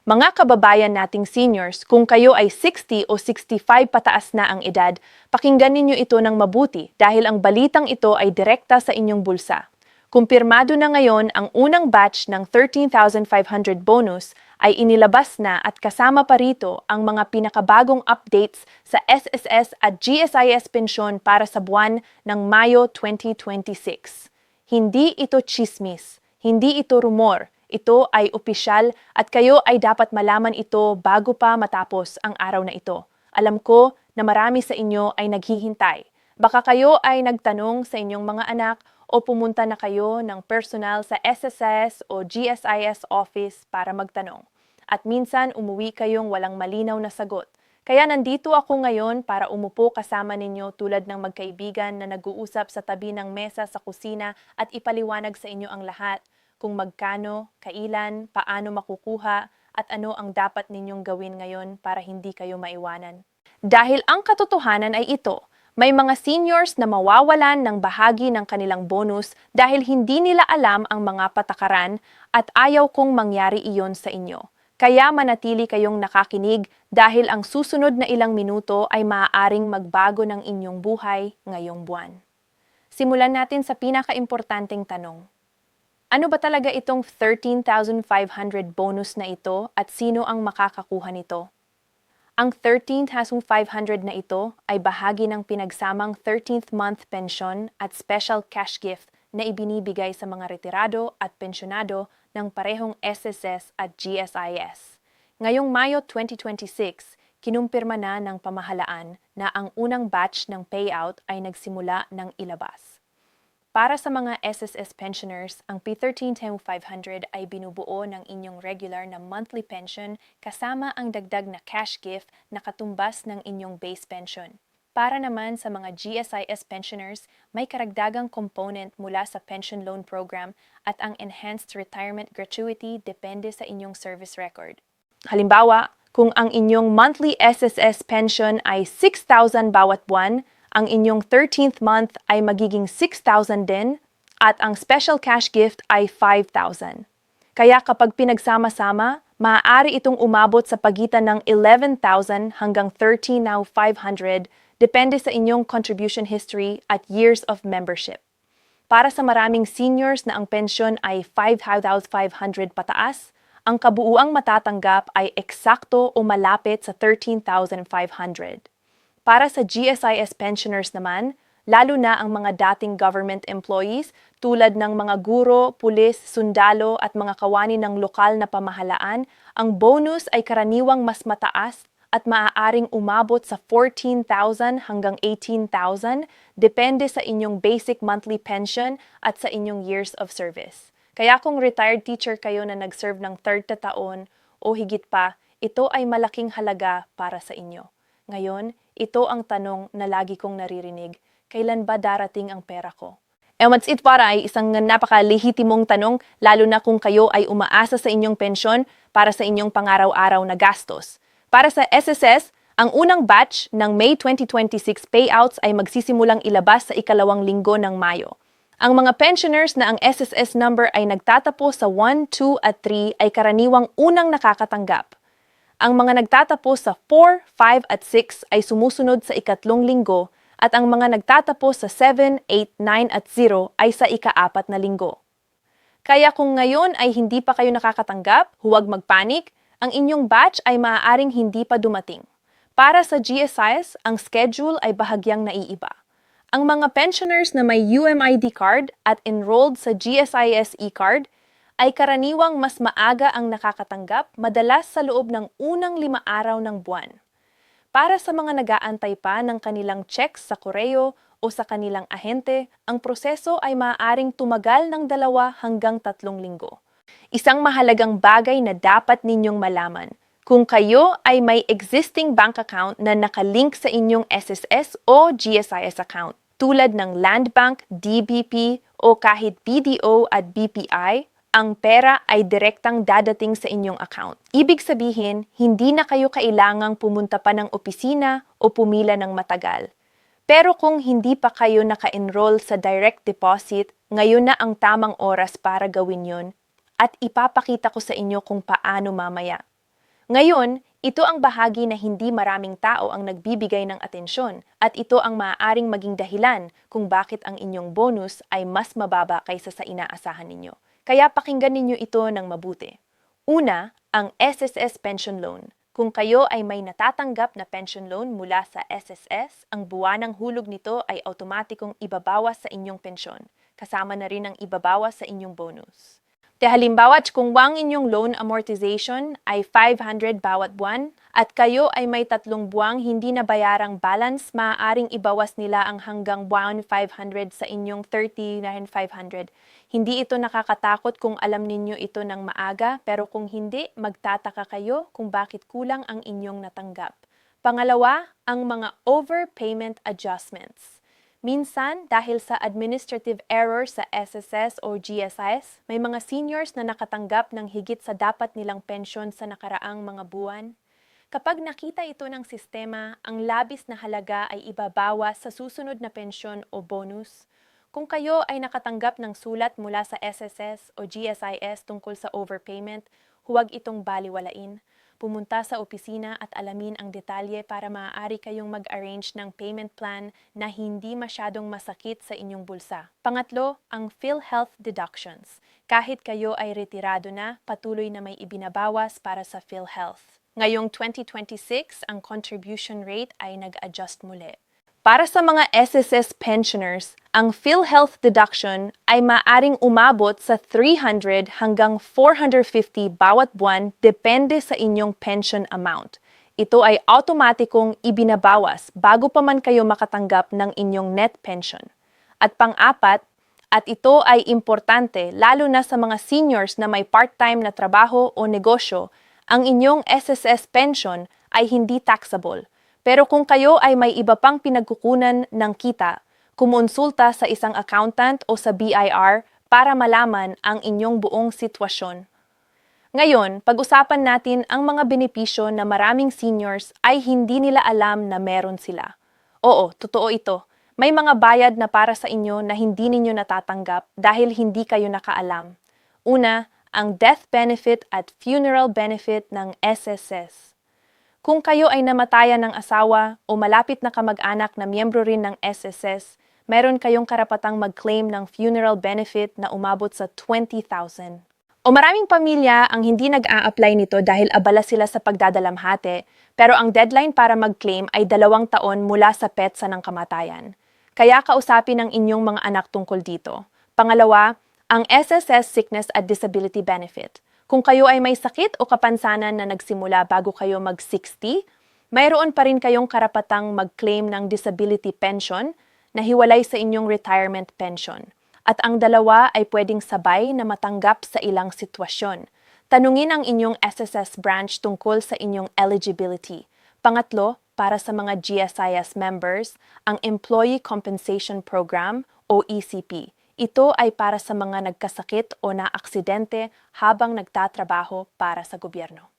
Mga kababayan nating seniors, kung kayo ay 60 o 65 pataas na ang edad, pakinggan ninyo ito ng mabuti dahil ang balitang ito ay direkta sa inyong bulsa. Kumpirmado na ngayon ang unang batch ng 13,500 bonus ay inilabas na at kasama pa rito ang mga pinakabagong updates sa SSS at GSIS pensyon para sa buwan ng Mayo 2026. Hindi ito chismis, hindi ito rumor, ito ay opisyal at kayo ay dapat malaman ito bago pa matapos ang araw na ito. Alam ko na marami sa inyo ay naghihintay. Baka kayo ay nagtanong sa inyong mga anak o pumunta na kayo ng personal sa SSS o GSIS office para magtanong. At minsan umuwi kayong walang malinaw na sagot. Kaya nandito ako ngayon para umupo kasama ninyo tulad ng magkaibigan na nag-uusap sa tabi ng mesa sa kusina at ipaliwanag sa inyo ang lahat kung magkano, kailan, paano makukuha, at ano ang dapat ninyong gawin ngayon para hindi kayo maiwanan. Dahil ang katotohanan ay ito, may mga seniors na mawawalan ng bahagi ng kanilang bonus dahil hindi nila alam ang mga patakaran at ayaw kong mangyari iyon sa inyo. Kaya manatili kayong nakakinig dahil ang susunod na ilang minuto ay maaaring magbago ng inyong buhay ngayong buwan. Simulan natin sa pinakaimportanteng tanong. Ano ba talaga itong 13,500 bonus na ito at sino ang makakakuha nito? Ang 13,500 na ito ay bahagi ng pinagsamang 13th month pension at special cash gift na ibinibigay sa mga retirado at pensyonado ng parehong SSS at GSIS. Ngayong Mayo 2026, kinumpirma na ng pamahalaan na ang unang batch ng payout ay nagsimula ng ilabas. Para sa mga SSS pensioners, ang P13,500 ay binubuo ng inyong regular na monthly pension kasama ang dagdag na cash gift na katumbas ng inyong base pension. Para naman sa mga GSIS pensioners, may karagdagang component mula sa pension loan program at ang enhanced retirement gratuity depende sa inyong service record. Halimbawa, kung ang inyong monthly SSS pension ay 6,000 bawat buwan, ang inyong 13th month ay magiging 6,000 din at ang special cash gift ay 5,000. Kaya kapag pinagsama-sama, maaari itong umabot sa pagitan ng 11,000 hanggang 13,500 depende sa inyong contribution history at years of membership. Para sa maraming seniors na ang pensyon ay 5,500 pataas, ang kabuuang matatanggap ay eksakto o malapit sa 13,500. Para sa GSIS pensioners naman, lalo na ang mga dating government employees tulad ng mga guro, pulis, sundalo at mga kawani ng lokal na pamahalaan, ang bonus ay karaniwang mas mataas at maaaring umabot sa 14,000 hanggang 18,000 depende sa inyong basic monthly pension at sa inyong years of service. Kaya kung retired teacher kayo na nag-serve ng 30 taon o higit pa, ito ay malaking halaga para sa inyo. Ngayon, ito ang tanong na lagi kong naririnig, kailan ba darating ang pera ko? And what's it para ay isang napakalehitimong tanong, lalo na kung kayo ay umaasa sa inyong pensyon para sa inyong pangaraw-araw na gastos. Para sa SSS, ang unang batch ng May 2026 payouts ay magsisimulang ilabas sa ikalawang linggo ng Mayo. Ang mga pensioners na ang SSS number ay nagtatapos sa 1, 2 at 3 ay karaniwang unang nakakatanggap. Ang mga nagtatapos sa 4, 5 at 6 ay sumusunod sa ikatlong linggo at ang mga nagtatapos sa 7, 8, 9 at 0 ay sa ika-4 na linggo. Kaya kung ngayon ay hindi pa kayo nakakatanggap, huwag magpanik, ang inyong batch ay maaaring hindi pa dumating. Para sa GSIS, ang schedule ay bahagyang naiiba. Ang mga pensioners na may UMID card at enrolled sa GSIS e-card ay karaniwang mas maaga ang nakakatanggap, madalas sa loob ng unang 5 araw ng buwan. Para sa mga nag-aantay pa ng kanilang checks sa koreo o sa kanilang ahente, ang proseso ay maaaring tumagal ng 2 hanggang 3 linggo. Isang mahalagang bagay na dapat ninyong malaman, kung kayo ay may existing bank account na nakalink sa inyong SSS o GSIS account, tulad ng Land Bank, DBP o kahit BDO at BPI, ang pera ay direktang dadating sa inyong account. Ibig sabihin, hindi na kayo kailangang pumunta pa ng opisina o pumila ng matagal. Pero kung hindi pa kayo naka-enroll sa direct deposit, ngayon na ang tamang oras para gawin yon at ipapakita ko sa inyo kung paano mamaya. Ngayon, ito ang bahagi na hindi maraming tao ang nagbibigay ng atensyon at ito ang maaaring maging dahilan kung bakit ang inyong bonus ay mas mababa kaysa sa inaasahan ninyo. Kaya pakinggan ninyo ito ng mabuti. Una, ang SSS Pension Loan. Kung kayo ay may natatanggap na pension loan mula sa SSS, ang buwanang hulog nito ay automatikong ibabawas sa inyong pensyon. Kasama na rin ang ibabawas sa inyong bonus. Halimbawa, kung ang inyong loan amortization ay 500 bawat buwan at kayo ay may 3 buwang hindi na bayarang balance, maaaring ibawas nila ang hanggang 1,500 sa inyong 39,500. Hindi ito nakakatakot kung alam ninyo ito ng maaga, pero kung hindi, magtataka kayo kung bakit kulang ang inyong natanggap. Pangalawa, ang mga overpayment adjustments. Minsan, dahil sa administrative error sa SSS o GSIS, may mga seniors na nakatanggap ng higit sa dapat nilang pensyon sa nakaraang mga buwan. Kapag nakita ito ng sistema, ang labis na halaga ay ibabawas sa susunod na pensyon o bonus. Kung kayo ay nakatanggap ng sulat mula sa SSS o GSIS tungkol sa overpayment, huwag itong baliwalain. Pumunta sa opisina at alamin ang detalye para maaari kayong mag-arrange ng payment plan na hindi masyadong masakit sa inyong bulsa. Pangatlo, ang PhilHealth deductions. Kahit kayo ay retirado na, patuloy na may ibinabawas para sa PhilHealth. Ngayong 2026, ang contribution rate ay nag-adjust muli. Para sa mga SSS pensioners, ang PhilHealth deduction ay maaring umabot sa 300 hanggang 450 bawat buwan depende sa inyong pension amount. Ito ay automatikong ibinabawas bago pa man kayo makatanggap ng inyong net pension. At pang-apat, at ito ay importante lalo na sa mga seniors na may part-time na trabaho o negosyo, ang inyong SSS pension ay hindi taxable. Pero kung kayo ay may iba pang pinagkukunan ng kita, kumonsulta sa isang accountant o sa BIR para malaman ang inyong buong sitwasyon. Ngayon, pag-usapan natin ang mga benepisyo na maraming seniors ay hindi nila alam na meron sila. Oo, totoo ito. May mga bayad na para sa inyo na hindi ninyo natatanggap dahil hindi kayo nakaalam. Una, ang death benefit at funeral benefit ng SSS. Kung kayo ay namatayan ng asawa o malapit na kamag-anak na miyembro rin ng SSS, meron kayong karapatang mag-claim ng funeral benefit na umabot sa 20,000. O maraming pamilya ang hindi nag-a-apply nito dahil abala sila sa pagdadalamhati, pero ang deadline para mag-claim ay 2 taon mula sa petsa ng kamatayan. Kaya kausapin ang inyong mga anak tungkol dito. Pangalawa, ang SSS Sickness at Disability Benefit. Kung kayo ay may sakit o kapansanan na nagsimula bago kayo mag-60, mayroon pa rin kayong karapatang mag-claim ng disability pension na hiwalay sa inyong retirement pension. At ang dalawa ay pwedeng sabay na matanggap sa ilang sitwasyon. Tanungin ang inyong SSS branch tungkol sa inyong eligibility. Pangatlo, para sa mga GSIS members, ang Employee Compensation Program o ECP. Ito ay para sa mga nagkasakit o naaksidente habang nagtatrabaho para sa gobyerno.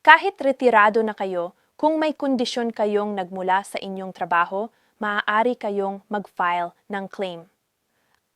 Kahit retirado na kayo, kung may kondisyon kayong nagmula sa inyong trabaho, maaari kayong mag-file ng claim.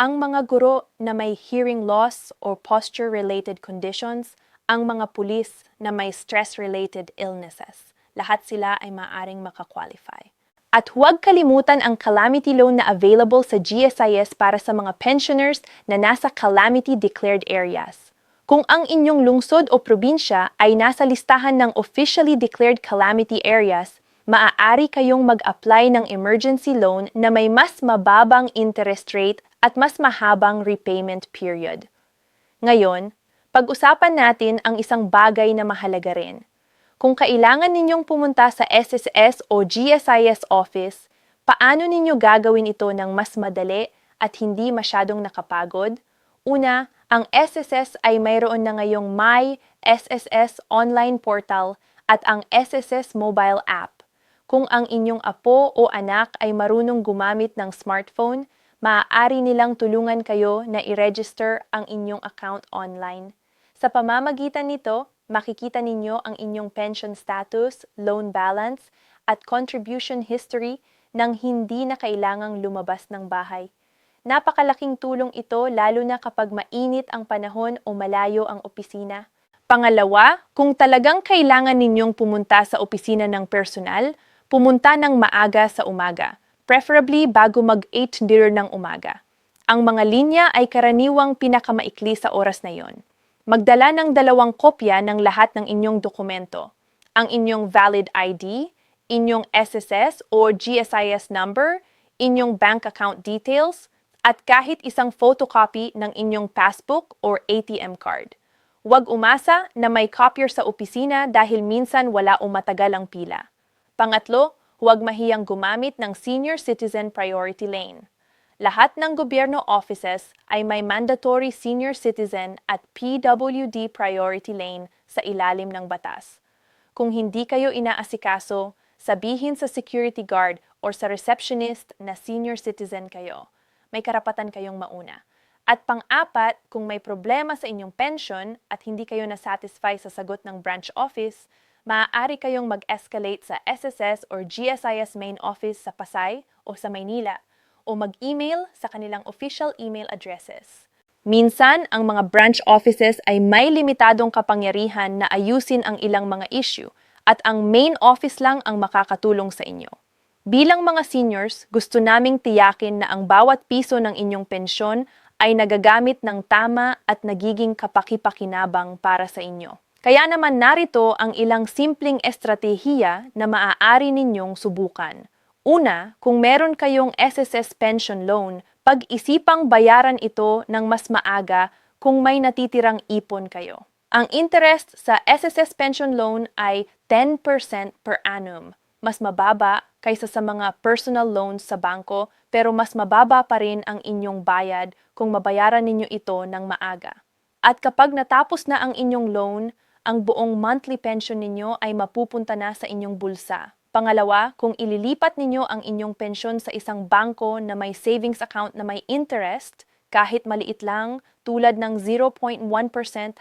Ang mga guro na may hearing loss or posture-related conditions, ang mga pulis na may stress-related illnesses, lahat sila ay maaaring makakwalify. At huwag kalimutan ang calamity loan na available sa GSIS para sa mga pensioners na nasa calamity declared areas. Kung ang inyong lungsod o probinsya ay nasa listahan ng officially declared calamity areas, maaari kayong mag-apply ng emergency loan na may mas mababang interest rate at mas mahabang repayment period. Ngayon, pag-usapan natin ang isang bagay na mahalaga rin. Kung kailangan ninyong pumunta sa SSS o GSIS office, paano ninyo gagawin ito ng mas madali at hindi masyadong nakapagod? Una, ang SSS ay mayroon na ngayong My SSS online portal at ang SSS mobile app. Kung ang inyong apo o anak ay marunong gumamit ng smartphone, maaari nilang tulungan kayo na i-register ang inyong account online. Sa pamamagitan nito, makikita ninyo ang inyong pension status, loan balance, at contribution history nang hindi na kailangang lumabas ng bahay. Napakalaking tulong ito lalo na kapag mainit ang panahon o malayo ang opisina. Pangalawa, kung talagang kailangan ninyong pumunta sa opisina ng personal, pumunta ng maaga sa umaga, preferably bago mag-8:00 ng umaga. Ang mga linya ay karaniwang pinakamaikli sa oras na yon. Magdala ng 2 kopya ng lahat ng inyong dokumento. Ang inyong valid ID, inyong SSS o GSIS number, inyong bank account details, at kahit isang photocopy ng inyong passbook or ATM card. Huwag umasa na may copier sa opisina dahil minsan wala o matagal ang pila. Pangatlo, huwag mahiyang gumamit ng Senior Citizen Priority Lane. Lahat ng gobyerno offices ay may mandatory senior citizen at PWD priority lane sa ilalim ng batas. Kung hindi kayo inaasikaso, sabihin sa security guard o sa receptionist na senior citizen kayo. May karapatan kayong mauna. At pang-apat, kung may problema sa inyong pension at hindi kayo na-satisfy sa sagot ng branch office, maaari kayong mag-escalate sa SSS or GSIS main office sa Pasay o sa Maynila o mag-email sa kanilang official email addresses. Minsan, ang mga branch offices ay may limitadong kapangyarihan na ayusin ang ilang mga issue at ang main office lang ang makakatulong sa inyo. Bilang mga seniors, gusto naming tiyakin na ang bawat piso ng inyong pensyon ay nagagamit ng tama at nagiging kapaki-pakinabang para sa inyo. Kaya naman narito ang ilang simpleng estratehiya na maaari ninyong subukan. Una, kung meron kayong SSS pension loan, pag-isipang bayaran ito ng mas maaga kung may natitirang ipon kayo. Ang interest sa SSS pension loan ay 10% per annum. Mas mababa kaysa sa mga personal loans sa bangko, pero mas mababa pa rin ang inyong bayad kung mabayaran ninyo ito ng maaga. At kapag natapos na ang inyong loan, ang buong monthly pension ninyo ay mapupunta na sa inyong bulsa. Pangalawa, kung ililipat ninyo ang inyong pensyon sa isang bangko na may savings account na may interest, kahit maliit lang, tulad ng 0.1%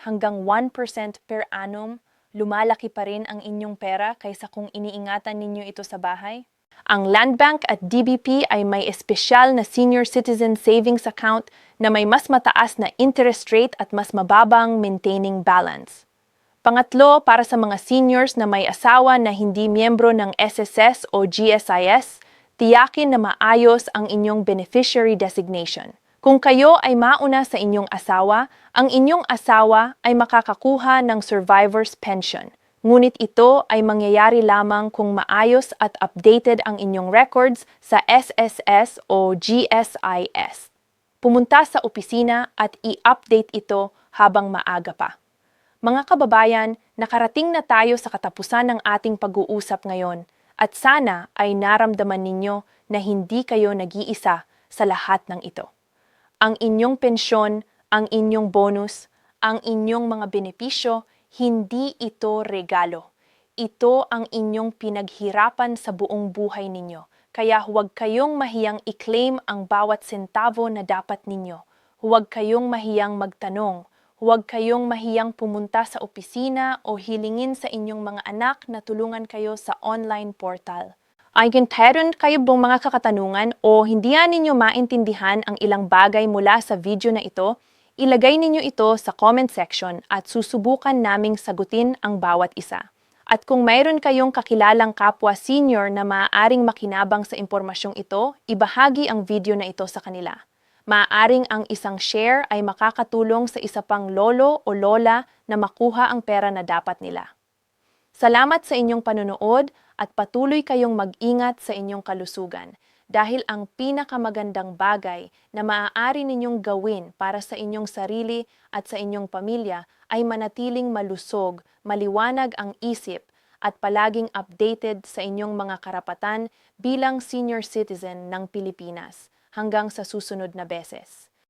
hanggang 1% per annum, lumalaki pa rin ang inyong pera kaysa kung iniingatan ninyo ito sa bahay. Ang Land Bank at DBP ay may espesyal na senior citizen savings account na may mas mataas na interest rate at mas mababang maintaining balance. Pangatlo, para sa mga seniors na may asawa na hindi miyembro ng SSS o GSIS, tiyakin na maayos ang inyong beneficiary designation. Kung kayo ay mauna sa inyong asawa, ang inyong asawa ay makakakuha ng survivor's pension. Ngunit ito ay mangyayari lamang kung maayos at updated ang inyong records sa SSS o GSIS. Pumunta sa opisina at i-update ito habang maaga pa. Mga kababayan, nakarating na tayo sa katapusan ng ating pag-uusap ngayon at sana ay naramdaman ninyo na hindi kayo nag-iisa sa lahat ng ito. Ang inyong pensyon, ang inyong bonus, ang inyong mga benepisyo, hindi ito regalo. Ito ang inyong pinaghirapan sa buong buhay ninyo. Kaya huwag kayong mahiyang i-claim ang bawat sentavo na dapat ninyo. Huwag kayong mahiyang magtanong. Huwag kayong mahiyang pumunta sa opisina o hilingin sa inyong mga anak na tulungan kayo sa online portal. Ay meron kayo bang mga kakatanungan o hindi ninyo maintindihan ang ilang bagay mula sa video na ito, ilagay ninyo ito sa comment section at susubukan naming sagutin ang bawat isa. At kung mayroon kayong kakilalang kapwa senior na maaaring makinabang sa impormasyong ito, ibahagi ang video na ito sa kanila. Maaaring ang isang share ay makakatulong sa isa pang lolo o lola na makuha ang pera na dapat nila. Salamat sa inyong panonood at patuloy kayong mag-ingat sa inyong kalusugan dahil ang pinakamagandang bagay na maaari ninyong gawin para sa inyong sarili at sa inyong pamilya ay manatiling malusog, maliwanag ang isip at palaging updated sa inyong mga karapatan bilang senior citizen ng Pilipinas. Hanggang sa susunod na beses.